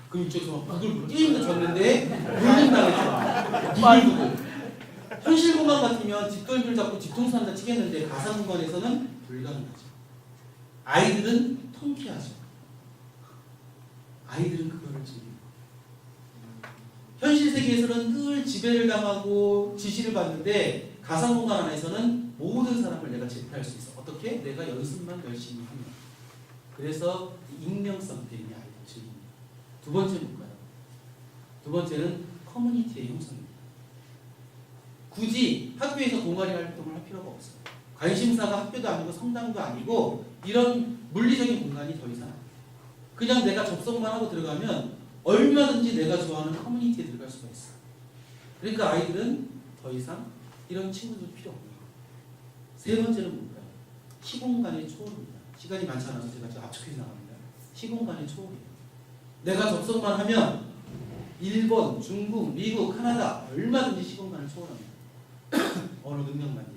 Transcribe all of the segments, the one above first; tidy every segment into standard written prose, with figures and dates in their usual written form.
그럼 이쪽에서 막 부글부글 게임도 졌는데 물린당했어. 부글부글. 현실 공간 같으면 뒷덜미를 잡고 뒤통수 한다 치겠는데 가상 공간에서는 불가능하죠. 아이들은 통쾌하죠. 아이들은 그거를 즐깁니다. 현실 세계에서는 늘 지배를 당하고 지시를 받는데 가상 공간 안에서는 모든 사람을 내가 제패할 수 있어. 어떻게? 내가 연습만 열심히 하면. 그래서 익명성 때문에 아이들 즐깁니다. 두 번째는 뭘까요? 두 번째는 커뮤니티의 형성입니다. 굳이 학교에서 동아리 활동을 할 필요가 없어요. 관심사가 학교도 아니고 성당도 아니고 이런 물리적인 공간이 더 이상 그냥 내가 접속만 하고 들어가면 얼마든지 내가 좋아하는 커뮤니티에 들어갈 수가 있어요. 그러니까 아이들은 더 이상 이런 친구들 필요 없는 거예요. 세 번째는 뭘까요? 시공간의 초월입니다. 시간이 많지 않아서 제가 좀 압축해서 나갑니다. 시공간의 초월이에요. 내가 접속만 하면 일본, 중국, 미국, 카나다 얼마든지 시공간을 초월합니다. 언어 능력만이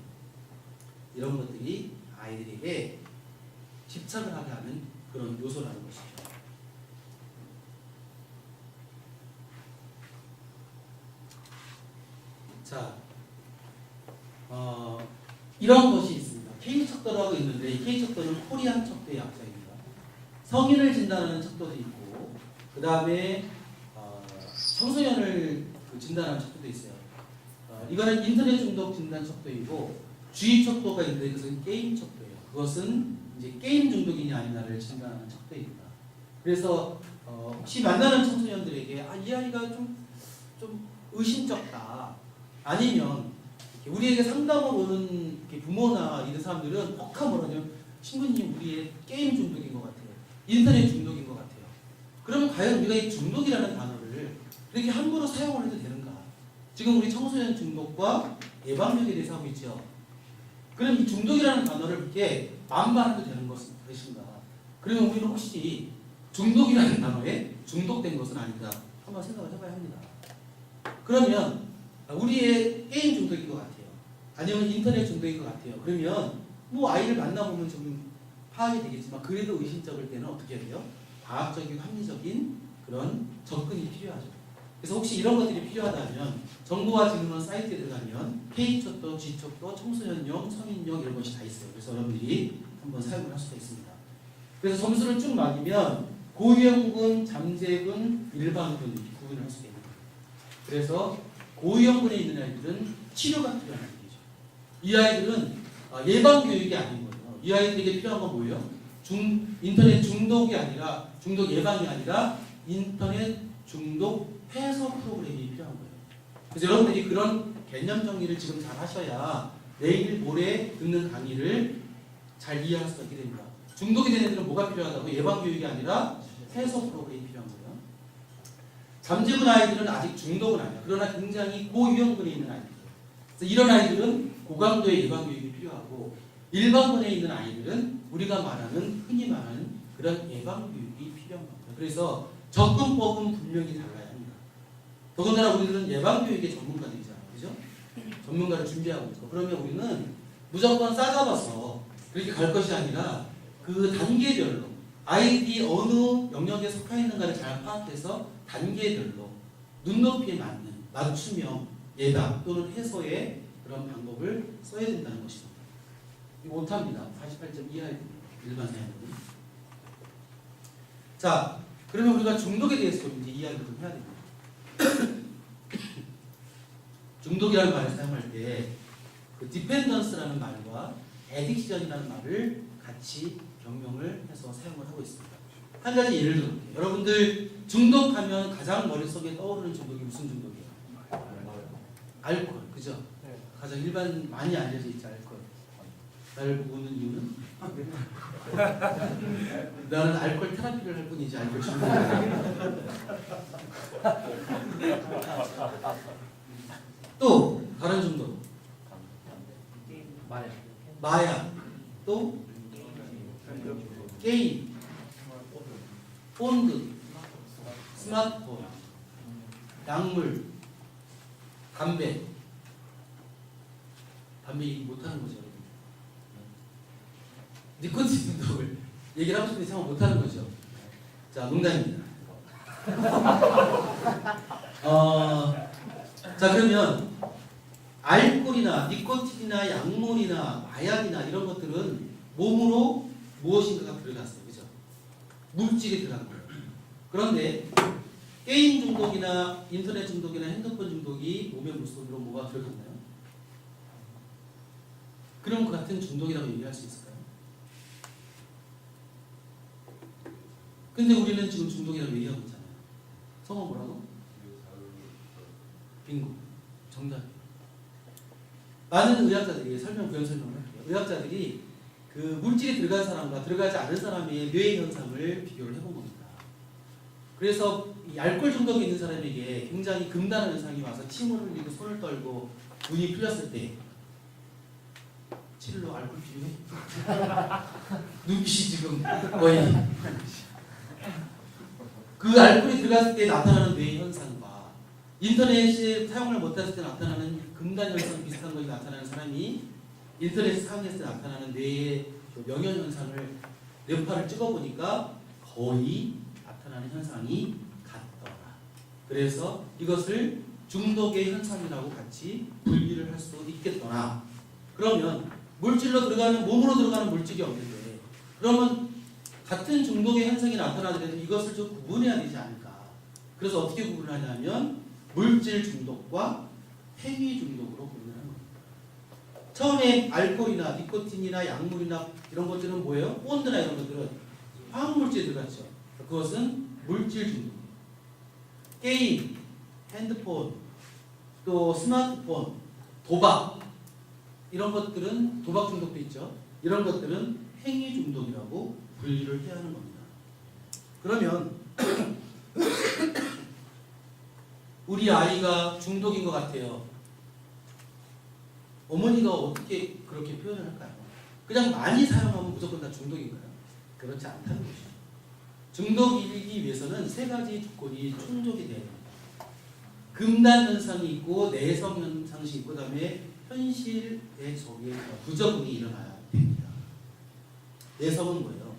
이런 것들이 아이들에게 집착을 하게 하는 그런 요소라는 것이죠. 자, 이런 것이 있습니다. K척도라고 있는데 이 K척도는 코리안 척도의 약자입니다. 성인을 진단하는 척도도 있고 그 다음에 청소년을 진단하는 척도도 있어요. 이거는 인터넷 중독 진단 척도이고 주의 척도가 있는데 그것은 게임 척도예요. 그것은 이제 게임 중독이냐 아니냐를 진단하는 척도입니다. 그래서 혹시 만나는 청소년들에게 이 아이가 좀 의심쩍다 아니면 우리에게 상담을 오는 부모나 이런 사람들은 혹한 뭐라냐면 친구님 우리의 게임 중독인 것 같아요. 인터넷 중독인 것 같아요. 그러면 과연 우리가 이 중독이라는 단어를 그렇게 함부로 사용을 해도 되는가? 지금 우리 청소년 중독과 예방력에 대해서 하고 있죠. 그럼 이 중독이라는 단어를 그렇게 만반해도 되는 것인가? 그러면 우리는 혹시 중독이라는 단어에 중독된 것은 아닌가? 한번 생각을 해봐야 합니다. 그러면 우리의 게임 중독인 것 같아요. 아니면 인터넷 중독인 것 같아요. 그러면 뭐 아이를 만나보면 좀 파악이 되겠지만 그래도 의심쩍을 때는 어떻게 해야 돼요? 과학적인 합리적인 그런 접근이 필요하죠. 그래서 혹시 이런 것들이 필요하다면 정보와 지능원 사이트에 들어가면 K척도, G척도, 청소년용, 성인용 이런 것이 다 있어요. 그래서 여러분들이 한번 사용을 할 수가 있습니다. 그래서 점수를 쭉 매기면 고위험군, 잠재군, 일반군 이렇게 구분을 할 수가 있는 거예요. 그래서 고위험군에 있는 아이들은 치료가 필요한 아이들이죠. 이 아이들은 예방교육이 아닌 거예요. 이 아이들에게 필요한 건 뭐예요? 인터넷 중독이 아니라 중독 예방이 아니라 인터넷 중독 해소 프로그램이 필요한 거예요. 그래서 여러분들이 그런 개념 정리를 지금 잘 하셔야 내일 모레 듣는 강의를 잘 이해할 수가 있게 됩니다. 중독이 된 애들은 뭐가 필요하다고? 예방교육이 아니라 해소 프로그램이 필요한 거예요. 잠재군 아이들은 아직 중독은 아니에요. 그러나 굉장히 고위험군에 있는 아이들이에요. 그래서 이런 아이들은 고강도의 예방교육이 필요하고 일반군에 있는 아이들은 우리가 말하는 흔히 말하는 그런 예방교육이 필요한 겁니다. 그래서 접근법은 분명히 달라야 합니다. 더군다나 우리들은 예방교육의 전문가들이잖아요. 그죠? 전문가를 준비하고 있고 그러면 우리는 무조건 싸잡아서 그렇게 갈 것이 아니라 그 단계별로 아이들이 어느 영역에 속해 있는가를 잘 파악해서 단계별로 눈높이에 맞는 맞춤형 예방 또는 해소의 그런 방법을 써야 된다는 것입니다. 이거 못합니다. 48점 이하의 일반 사람들은. 자, 그러면 우리가 중독에 대해서 좀 이제 이야기를 좀 해야 됩니다. 중독이라는 말을 사용할 때 그 디펜던스라는 말과 에딕션이라는 말을 같이 병명을 해서 사용을 하고 있습니다. 한 가지 예를 들어볼게요. 여러분들 중독하면 가장 머릿속에 떠오르는 중독이 무슨 중독이에요? 알코올, 그죠? 네. 가장 일반 많이 알려져 있지 알코올. 나를 보는 이유는? 나는 알코올 테라피를 할 뿐이지 알코올 중독이 아니야. 또 다른 중독. 마약. 또 게임, 폰드, 스마트폰, 약물, 담배 얘기 못하는 거죠. 니코틴 중독을 얘기를 하고 싶은데 참 못하는 거죠. 자, 농담입니다. 자 그러면 알코올이나 니코틴이나 약물이나 마약이나 이런 것들은 몸으로 무엇인가가 들어갔어요. 그죠? 물질이 들어간 거예요. 그런데 게임 중독이나 인터넷 중독이나 핸드폰 중독이 몸의 물속으로 뭐가 들어갔나요? 그럼 그 같은 중독이라고 얘기할 수 있을까요? 근데 우리는 지금 중독이라고 얘기하고 있잖아요. 성어 뭐라고? 빙고. 정답이에요. 많은 의학자들이 부연 설명을 할게요. 의학자들이 그 물질이 들어간 사람과 들어가지 않은 사람의 뇌의 현상을 비교를 해본 겁니다. 그래서 이 알코올 중독이 있는 사람에게 굉장히 금단 현상이 와서 침을 흘리고 손을 떨고 눈이 풀렸을 때 칠로 알코올 비유해? 눈빛이 지금 거의 그 알코올이 들어갔을 때 나타나는 뇌의 현상과 인터넷을 사용을 못했을 때 나타나는 금단 현상 비슷한 것이 나타나는 사람이 인터넷 사용했을 때 나타나는 뇌의 명현 현상을 뇌파를 찍어보니까 거의 나타나는 현상이 같더라. 그래서 이것을 중독의 현상이라고 같이 분리를 할 수 있겠더라. 그러면 물질로 들어가는 몸으로 들어가는 물질이 없는데 그러면 같은 중독의 현상이 나타나더라도 이것을 좀 구분해야 되지 않을까. 그래서 어떻게 구분하냐면 물질 중독과 행위 중독으로 구분을 하는 겁니다. 처음에 알코올이나 니코틴이나 약물이나 이런 것들은 뭐예요? 본드나 이런 것들은 화학물질이 들어갔죠. 그것은 물질 중독이에요. 게임, 핸드폰, 또 스마트폰, 도박 이런 것들은 도박 중독도 있죠. 이런 것들은 행위 중독이라고 분리를 해야 하는 겁니다. 그러면 우리 아이가 중독인 것 같아요. 어머니가 어떻게 그렇게 표현을 할까요? 그냥 많이 사용하면 무조건 다 중독인가요? 그렇지 않다는 것이죠. 중독이기 위해서는 세 가지 조건이 충족이 돼야 됩니다. 금단 현상이 있고 내성 현상이 있고 그다음에 현실의 속에 부적응이 일어나야 됩니다. 내성은 뭐예요?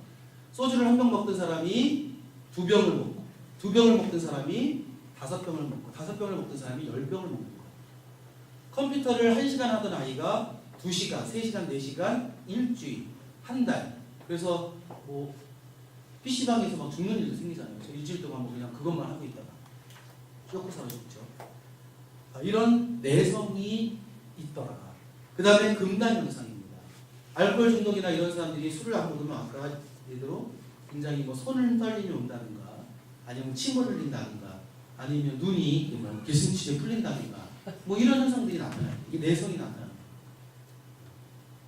소주를 한 병 먹던 사람이 2병을 먹고 2병을 먹던 사람이 5병을 먹고 5병을 먹던 사람이 10병을 먹는 거예요. 컴퓨터를 1시간 하던 아이가 2시간, 3시간, 4시간, 일주일, 한 달. 그래서 뭐 PC방에서 막 죽는 일도 생기잖아요. 그래서 일주일 동안 뭐 그냥 그것만 하고 있다가 쇼크 사고 죽죠. 이런 내성이 있더라. 그 다음에 금단 현상입니다. 알코올 중독이나 이런 사람들이 술을 안 먹으면 아까 예대로 굉장히 뭐 손을 떨림이 온다든가 아니면 침을 흘린다든가 아니면 눈이 기승치에 풀린다든가 뭐 이런 현상들이 나타나요. 이게 내성이 나타나는 거예요.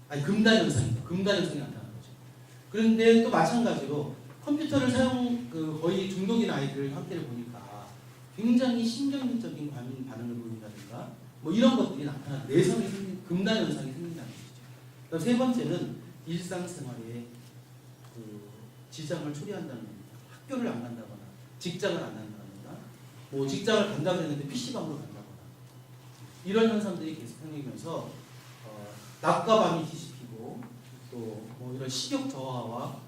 아니 금단 현상입니다. 금단 현상이 나타나는 거죠. 그런데 또 마찬가지로 컴퓨터를 거의 중독인 아이들 학대를 보니까 굉장히 신경질적인 반응을 보인다든가 뭐 이런 것들이 나타나는 내성이 금단 현상이 생긴다는 것이죠. 그다음 세 번째는 일상생활에 지장을 초래한다는 겁니다. 학교를 안 간다거나 직장을 안 간다거나 뭐 직장을 간다고 했는데 PC방으로 간다거나 이런 현상들이 계속 생기면서 낮과 밤이 뒤집히고 또 뭐 이런 식욕 저하와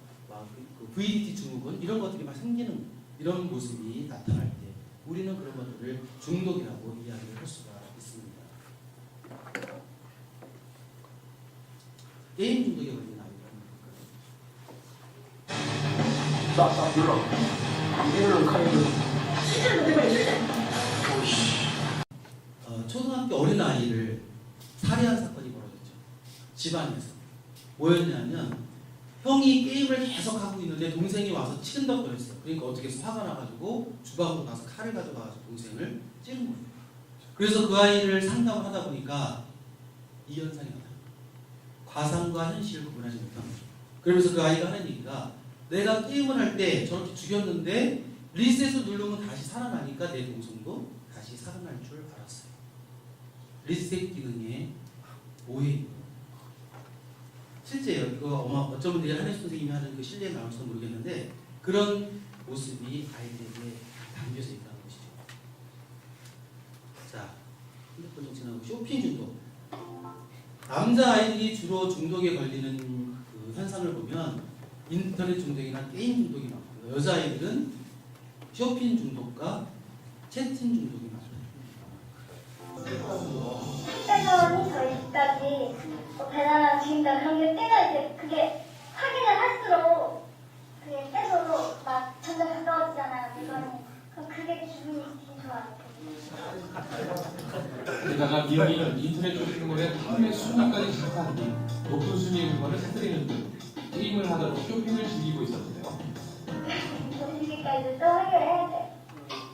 그 VDT 증후군 이런 것들이 막 생기는 이런 모습이 나타날 때 우리는 그런 것들을 중독이라고 이야기를 할 수가 있습니다. 게임 중독에 걸린 아이가 싹싹 불러. 이걸로 카이를. 초등학교 어린 아이를 살해한 사건이 벌어졌죠. 집안에서 뭐였냐면 형이 게임을 계속 하고 있는데 동생이 와서 치른다고 그랬어요. 그러니까 어떻게 해서 화가 나가지고 주방으로 가서 칼을 가져가서 동생을 찌른 거예요. 그래서 그 아이를 상담을 하다 보니까 이 현상이 나타나요. 과상과 현실을 구분하지 못한 거죠. 그러면서 그 아이가 하는 얘기가 내가 게임을 할 때 저렇게 죽였는데 리셋을 누르면 다시 살아나니까 내 동생도 다시 살아날 줄 알았어요. 리셋 기능의 오해예요. 실제요. 이거 어쩌면 내일 한혜수 선생님이 하는 그 실내에 나올지도 모르겠는데 그런 모습이 아이들에게 담겨져 있다는 것이죠. 자, 핸드폰 정치하고 쇼핑 중독. 남자 아이들이 주로 중독에 걸리는 그 현상을 보면 인터넷 중독이나 게임 중독이 많고요. 여자 아이들은 쇼핑 중독과 채팅 중독이 많아요. 택배사원이 저희까지 배달한 주인다 그런 게 때가 이제 그게 확인을 할수록 그게 계속 막 점점 가까워지잖아요. 이거는 그럼 그게 기분이 되게 좋아요. 게다가 미영이는 인터넷 쇼핑몰의 판매 순위까지 기록한 뒤 높은 순위의 물건을 사들이는 등 게임을 하다가 쇼핑을 즐기고 있었는데요. 그러니까 이제 또 해결해야 돼.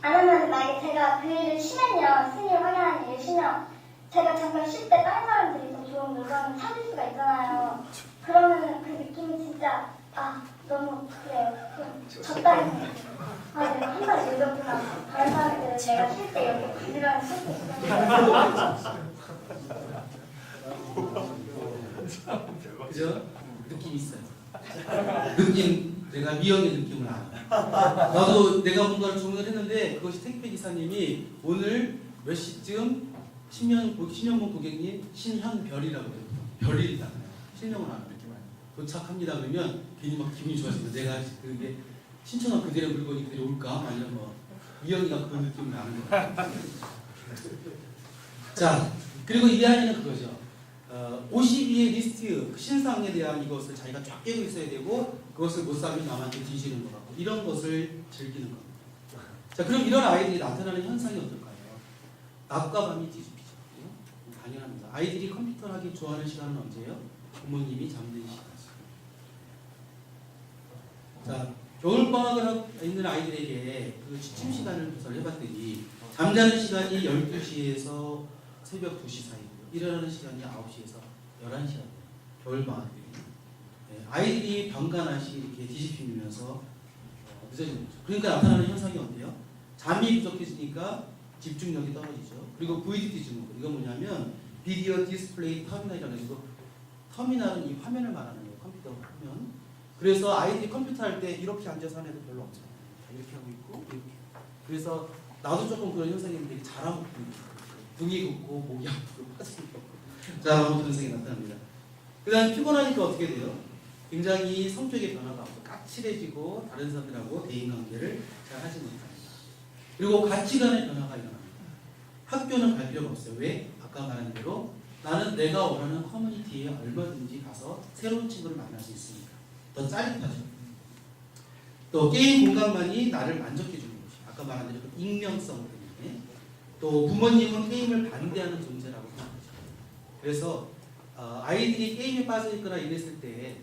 안 하면 만약에 제가 그 일을 쉬면요, 순위 확인하는 일을 쉬면 제가 정말 쉴 때 다른 사람들이 더 좋은 물건을 찾을 수가 있잖아요. 그러면은 그 느낌이 진짜 너무 그래요. 좀 적당히 내가 한 달에 늦었구나. 다른 사람들은 내가 쉴 때 이렇게 부지런히 쉴 수 있어요. 그죠? 느낌 있어요. 느낌, 내가 미영의 느낌을 알아. 나도 내가 뭔가를 주문을 했는데 그것이 택배 기사님이 오늘 몇 시쯤 10년 본 고객님 신현별이라고 해요. 별일이잖아요. 실명을 안 이렇게 말해요. 도착합니다 그러면 괜히 막 기분이 좋아집니다. 내가 그게 신청한 그대로 물건이 그대로 올까? 아니면 뭐 미영이가 그 느낌을 나는 거예요. 자, 그리고 이 안에는 그거죠. 52의 리스트, 신상에 대한 이것을 자기가 쫙 깨고 있어야 되고 그것을 못 사면 남한테 뒤지는 거라고 이런 것을 즐기는 겁니다. 자, 그럼 이런 아이들이 나타나는 현상이 어떨까요? 낮과 밤이 뒤집히죠. 당연합니다. 아이들이 컴퓨터를 하기 좋아하는 시간은 언제예요? 부모님이 잠든 시간이죠. 자, 겨울방학을 하고 있는 아이들에게 그 취침 시간을 조사를 해봤더니 잠자는 시간이 12시에서 새벽 2시 사이고요. 일어나는 시간이 9시에서 11시간이에요. 겨울방학들이. 네, 아이들이 병가 낮이 이렇게 뒤집히면서 늦어지는 거죠. 그러니까 나타나는 현상이 어때요? 잠이 부족해지니까 집중력이 떨어지죠. 그리고 VDT 증후. 이건 뭐냐면 비디오 디스플레이 터미널이라고 해서 터미널은 이 화면을 말하는 거예요. 컴퓨터 화면. 그래서 아이들이 컴퓨터 할 때 이렇게 앉아서 하는 애들 별로 없잖아요. 이렇게 하고 있고 이렇게. 그래서 나도 조금 그런 현상이 있는데 되게 잘하고 등이 굽고 목이 아프고 빠지고 잘하고 그런 현상이 나타납니다. 그 다음 피곤하니까 어떻게 돼요? 굉장히 성격의 변화가 없고 까칠해지고 다른 사람들하고 대인관계를 잘 하지 못합니다. 그리고 가치관의 변화가 일어납니다. 학교는 갈 필요가 없어요. 왜? 아까 말한 대로 나는 내가 원하는 커뮤니티에 얼마든지 가서 새로운 친구를 만날 수 있으니까 더 짜릿하죠. 또 게임 공간만이 나를 만족해 주는 것이 아까 말한 대로 그 익명성 때문에 또 부모님은 게임을 반대하는 존재라고 생각하죠. 그래서 아이들이 게임에 빠져 있거나 이랬을 때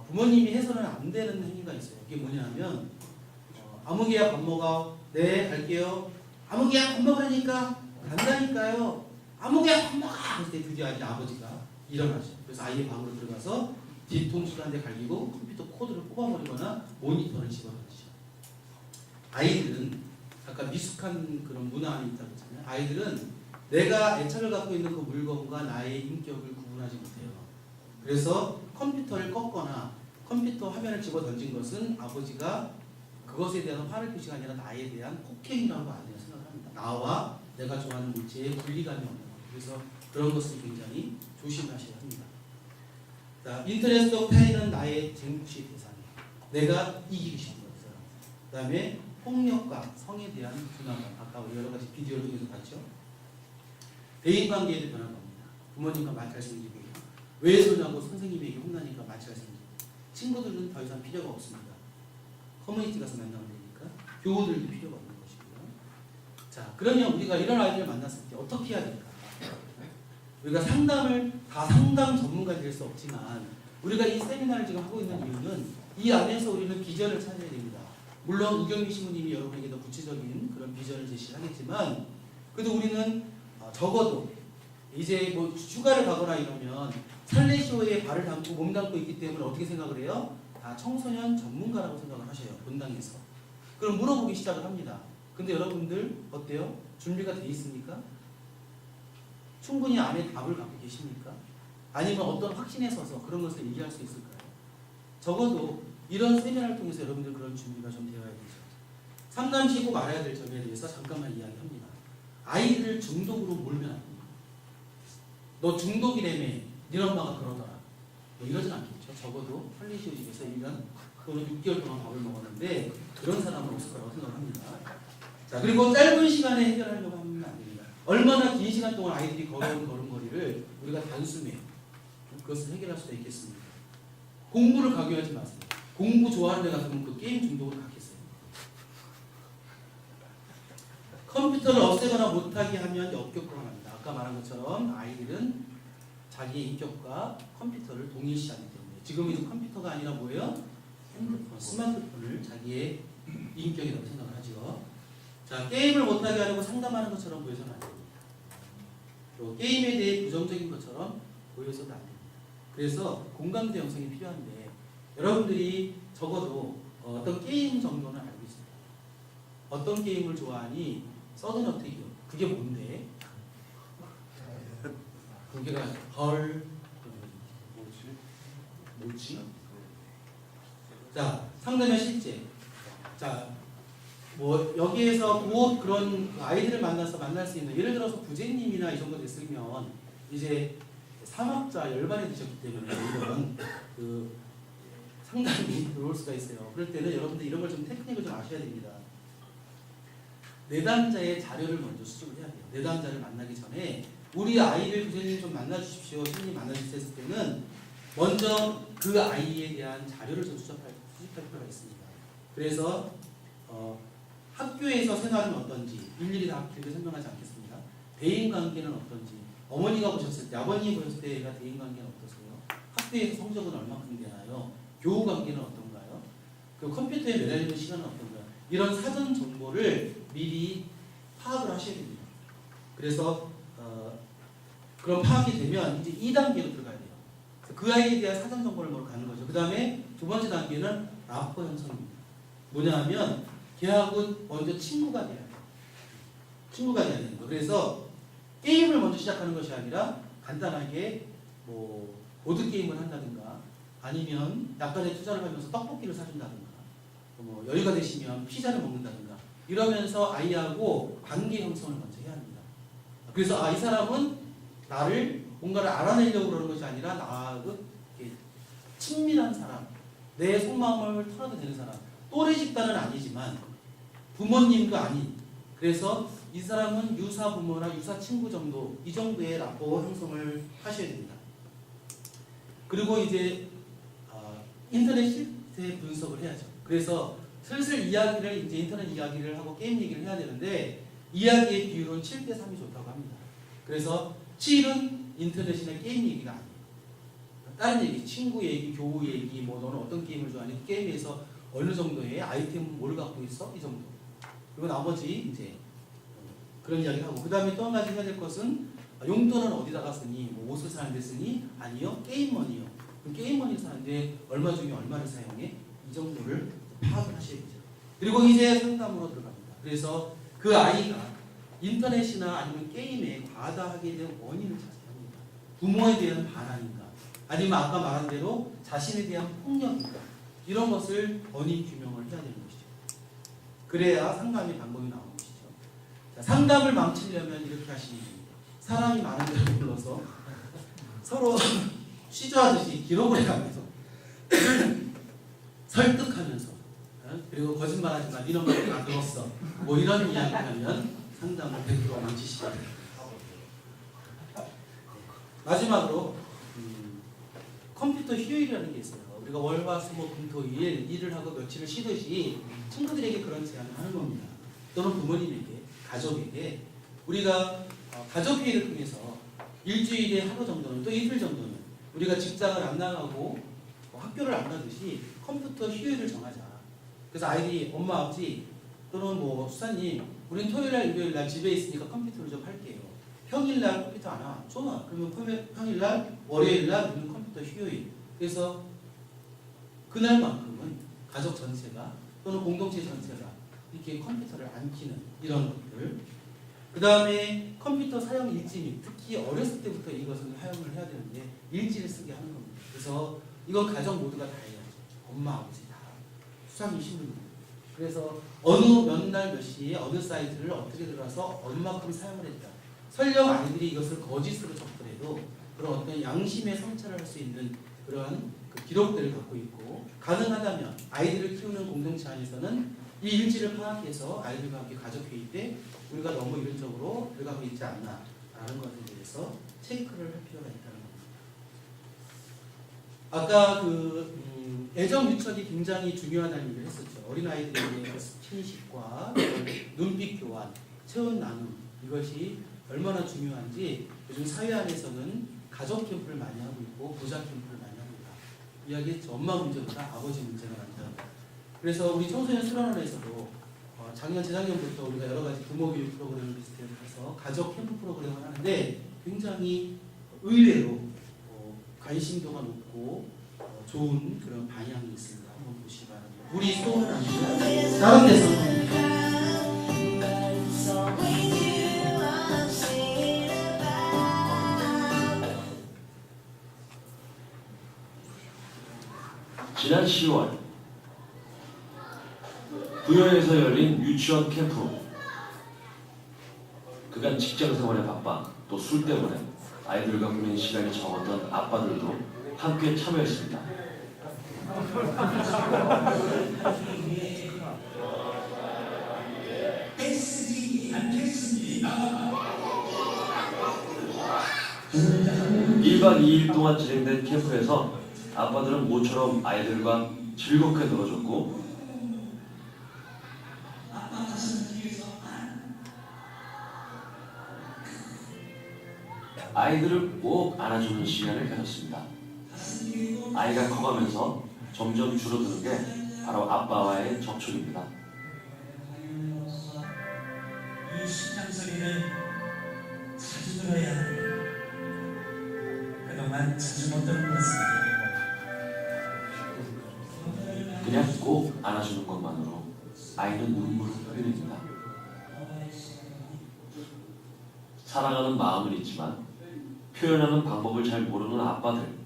부모님이 해서는 안 되는 행위가 있어요. 이게 뭐냐면 아무개야 밥 먹어. 네 갈게요. 아무개야 밥 먹으라니까 간다니까요. 아무개야 밥 먹어. 그럴 때 드디어 아버지가 일어나죠. 그래서 아이의 방으로 들어가서 뒤통수를 한 대 갈기고 컴퓨터 코드를 뽑아버리거나 모니터를 집어던지죠. 아이들은 아까 미숙한 그런 문화 안에 있다고 했잖아요. 아이들은 내가 애착을 갖고 있는 그 물건과 나의 인격을 구분하지 못해요. 그래서 컴퓨터를 꺾거나 컴퓨터 화면을 집어던진 것은 아버지가 그것에 대한 화를 표시가 아니라 나에 대한 폭행이라고 아이들은 생각을 합니다. 나와 내가 좋아하는 물체에 분리감이 없는 것. 그래서 그런 것을 굉장히 조심하셔야 합니다. 자, 인터넷 속 페이는 나의 쟁취 대상이에요. 내가 이기고 싶은 것들. 그 다음에 폭력과 성에 대한 분화감. 아까 우리 여러 가지 비디오를 통해서 봤죠. 대인관계에도 변화가 옵니다. 부모님과 마찰 생기고 외손하고 선생님에게 혼나니까 마찰 생기고 친구들은 더 이상 필요가 없습니다. 커뮤니티 가서 만나면 되니까 교우들도 필요가 없는 것이고요. 자, 그러면 우리가 이런 아이들을 만났을 때 어떻게 해야 될까? 우리가 상담을 다 상담 전문가 될 수 없지만 우리가 이 세미나를 지금 하고 있는 이유는 이 안에서 우리는 비전을 찾아야 됩니다. 물론 우경미 신부님이 여러분에게 더 구체적인 그런 비전을 제시하겠지만 그래도 우리는 적어도 이제 뭐 휴가를 가거나 이러면 살레시오에 발을 담고 몸 담고 있기 때문에 어떻게 생각을 해요? 다 청소년 전문가라고 생각을 하셔요. 본당에서. 그럼 물어보기 시작을 합니다. 근데 여러분들 어때요? 준비가 돼 있습니까? 충분히 안에 답을 갖고 계십니까? 아니면 어떤 확신에 서서 그런 것을 얘기할 수 있을까요? 적어도 이런 세미나를 통해서 여러분들 그런 준비가 좀 되어야 되죠. 상담시 꼭 알아야 될 점에 대해서 잠깐만 이야기합니다. 아이들을 중독으로 몰면 안 됩니다. 너 중독이라며 네 엄마가 그러더라. 뭐 이러진 않겠죠. 적어도 헐리시오 집에서 이런 또는 6개월 동안 밥을 먹었는데 그런 사람은 없을 거라고 생각합니다. 자, 그리고 짧은 시간에 해결하려고 하면 안 됩니다. 얼마나 긴 시간 동안 아이들이 걸어온 걸음걸이를 우리가 단숨에 그것을 해결할 수도 있겠습니까? 공부를 강요하지 마세요. 공부 좋아하는 데 같으면 그 게임 중독으로 가겠어요. 컴퓨터를 없애거나 못하게 하면 역효과가 납니다. 아까 말한 것처럼 아이들은 자기의 인격과 컴퓨터를 동일시하기 때문에 지금 이 컴퓨터가 아니라 뭐예요? 핸드폰, 스마트폰을 자기의 인격이라고 생각을 하죠. 자, 게임을 못하게 하려고 상담하는 것처럼 보여서는 안 됩니다. 또 게임에 대해 부정적인 것처럼 보여서도 안 됩니다. 그래서 공감대 형성이 필요한데 여러분들이 적어도 어떤 게임 정도는 알고 있어요. 어떤 게임을 좋아하니? 서든어택이요. 그게 뭔데? 그게가 헐 뭐지? 자, 상담의 실제. 자, 뭐 여기에서 곧 그런 아이들을 만나서 만날 수 있는 예를 들어서 부제님이나 이 정도 됐으면 이제 삼합자 열반이 되셨기 때문에 이런 그 상담이 들어올 수가 있어요. 그럴 때는 여러분들 이런 걸 좀 테크닉을 좀 아셔야 됩니다. 내담자의 자료를 먼저 수집을 해야 돼요. 내담자를 만나기 전에 우리 아이를 부제님 좀 만나주십시오. 선생님 만나주십시오 했을 때는 먼저 그 아이에 대한 자료를 좀 수집할 필요가 있습니다. 그래서 학교에서 생활은 어떤지 일일이 다 길게 설명하지 않겠습니다. 대인관계는 어떤지 어머니가 보셨을 때 아버님이 보셨을 때가 대인관계는 어떠세요? 학교에서 성적은 얼마큼 되나요? 교우관계는 어떤가요? 그 컴퓨터에 매달리는 시간은 어떤가요? 이런 사전 정보를 미리 파악을 하셔야 됩니다. 그래서 그런 파악이 되면 이제 2단계로 들어가야 돼요. 그 아이에 대한 사전 정보를 먹으러 가는 거죠. 그 다음에 두 번째 단계는 라포 형성입니다. 뭐냐 하면 걔하고 먼저 친구가 돼야 돼요. 친구가 돼야 되는 거. 그래서 게임을 먼저 시작하는 것이 아니라 간단하게 뭐 보드게임을 한다든가 아니면 약간의 투자를 하면서 떡볶이를 사준다든가 뭐 여유가 되시면 피자를 먹는다든가 이러면서 아이하고 관계 형성을 먼저 해야 합니다. 그래서 이 사람은 나를 뭔가를 알아내려고 그러는 것이 아니라 나하고 친밀한 사람, 내 속마음을 털어도 되는 사람, 또래 집단은 아니지만 부모님도 아닌, 그래서 이 사람은 유사 부모나 유사 친구 정도, 이 정도의 라포 형성을 하셔야 됩니다. 그리고 이제 인터넷 실태 분석을 해야죠. 그래서 슬슬 이야기를 이제 인터넷 이야기를 하고 게임 얘기를 해야 되는데 이야기의 비율은 7대3이 좋다고 합니다. 그래서 7은 인터넷이나 게임 얘기가 아니에요. 다른 얘기, 친구 얘기, 교우 얘기, 뭐 너는 어떤 게임을 좋아하니? 게임에서 어느 정도의 아이템 뭘 갖고 있어? 이 정도. 그리고 나머지 이제 그런 이야기를 하고 그 다음에 또 한 가지 해야 될 것은 용돈은 어디다가 쓰니? 뭐 옷을 사는데 쓰니? 아니요, 게임머니요. 그럼 게임머니를 사는데 얼마 중에 얼마를 사용해? 이 정도를 파악을 하셔야죠. 그리고 이제 상담으로 들어갑니다. 그래서 그 아이가 인터넷이나 아니면 게임에 과다하게 된 원인을 찾습니다. 부모에 대한 반항인가? 아니면 아까 말한 대로 자신에 대한 폭력인가? 이런 것을 원인 규명을 해야 되는 것이죠. 그래야 상담의 방법이 나오는 것이죠. 자, 상담을 망치려면 이렇게 하시면 됩니다. 사람이 많은 데를 불러서 서로 취조하듯이 기록을 해가면서 설득하면서 그리고 거짓말하지 마. 니는 말을 안 들었어. 뭐 이런 이야기를 하면 상담을 100% 망치시죠. 마지막으로 컴퓨터 휴일이라는 게 있어요. 우리가 월화수목금토일 일을 하고 며칠을 쉬듯이 친구들에게 그런 제안을 하는 겁니다. 또는 부모님에게, 가족에게 우리가 가족회의를 통해서 일주일에 하루 정도는 또 이틀 정도는 우리가 직장을 안 나가고 학교를 안 가듯이 컴퓨터 휴일을 정하자. 그래서 아이들이 엄마 아버지 또는 뭐 수사님 우린 토요일날 일요일날 집에 있으니까 컴퓨터를 좀 할게요. 평일날 컴퓨터 안 와. 좋아. 그러면 평일날 월요일날 우리는 컴퓨터 휴일. 그래서 그날만큼은 가족 전체가 또는 공동체 전체가 이렇게 컴퓨터를 안 켜는 이런 것들. 그 다음에 컴퓨터 사용 일지 및 특히 어렸을 때부터 이것을 사용을 해야 되는데 일지를 쓰게 하는 겁니다. 그래서 이건 가정 모두가 다 해야죠. 엄마 아버지 다 수상이 신문. 그래서 어느 몇 날 몇 시에 어느 사이트를 어떻게 들어가서 얼마큼 사용을 했다. 설령 아이들이 이것을 거짓으로 적더라도 그런 어떤 양심의 성찰을 할 수 있는 그러한 그 기록들을 갖고 있고 가능하다면 아이들을 키우는 공동체 안에서는 이 일지를 파악해서 아이들과 함께 가족회의 때 우리가 너무 이론적으로 들어가고 있지 않나라는 것에 대해서 체크를 할 필요가 있다는 겁니다. 아까 애정 유착이 굉장히 중요하다는 얘기를 했었죠. 어린아이들에게 스킨십과 눈빛 교환, 체온 나눔 이것이 얼마나 중요한지 요즘 사회 안에서는 가족 캠프를 많이 하고 있고 부자 캠프를 많이 합니다. 이야기했죠. 엄마 문제보다 아버지 문제가 많다. 그래서 우리 청소년 수련원에서도 작년, 재작년부터 우리가 여러 가지 부모 교육 프로그램을 비슷해서 가족 캠프 프로그램을 하는데 굉장히 의외로 관심도가 높고 좋은 그런 방향이 있습니다. 한번 보시기 바랍니다. 우리 소원은 아니고 다른 데서 지난 10월 부여에서 열린 유치원 캠프. 그간 직장 생활에 바빠 또 술 때문에 아이들과 보낸 시간이 적었던 아빠들도 함께 참여했습니다. (1박 2일) 동안 진행된 캠프에서 아빠들은 모처럼 아이들과 즐겁게 놀아줬고 아이들을 꼭 안아주는 시간을 가졌습니다. 아이가 커가면서 점점 줄어드는 게 바로 아빠와의 접촉입니다. 이 심장소리는 자주 들어야 합니다. 그동안 자주 못 들은 것은 그냥 꼭 안아주는 것만으로 아이는 눈물을 흘립니다. 사랑하는 마음은 있지만 표현하는 방법을 잘 모르는 아빠들.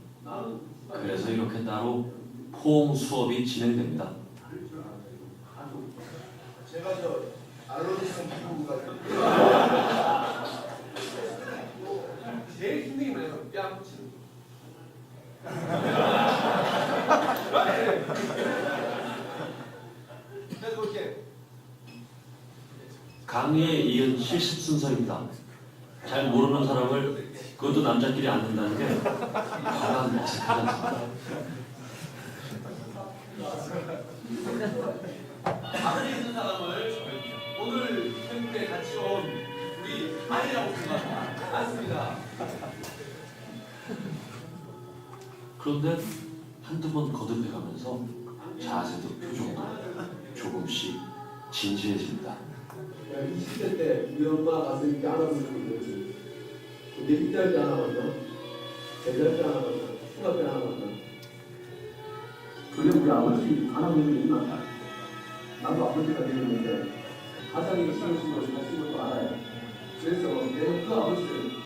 그래서 이렇게 따로 포옹 수업이 진행됩니다. 제가 저 알로니성 피부가 제일 힘든 게 뭐냐면 뺨 붙이는 거. 이렇게 강의에 이은 실습 순서입니다. 잘 모르는 사람을 그것도 남자끼리 앉는다는 게 과한 어색하지 않습니다. 다른 있는 사람을 오늘 캠프에 같이 온 우리 아이라고 생각합니다. 맞습니다. 그런데 한두 번 거듭해가면서 자세도 표정도 조금씩 진지해집니다. 20대 때 우리 엄마 가서 이렇게 안아주는 거지. 근데 입대할 때 안아봤나? 대대할 때 안아봤나? 휴가 때 안아봤나? 그게 우리 아버지 안아본 적이 있나? 나도 아버지가 되었는데 가장이 신경 쓰고 신경 쓰고 알아요. 그래서 내가 그 아버지를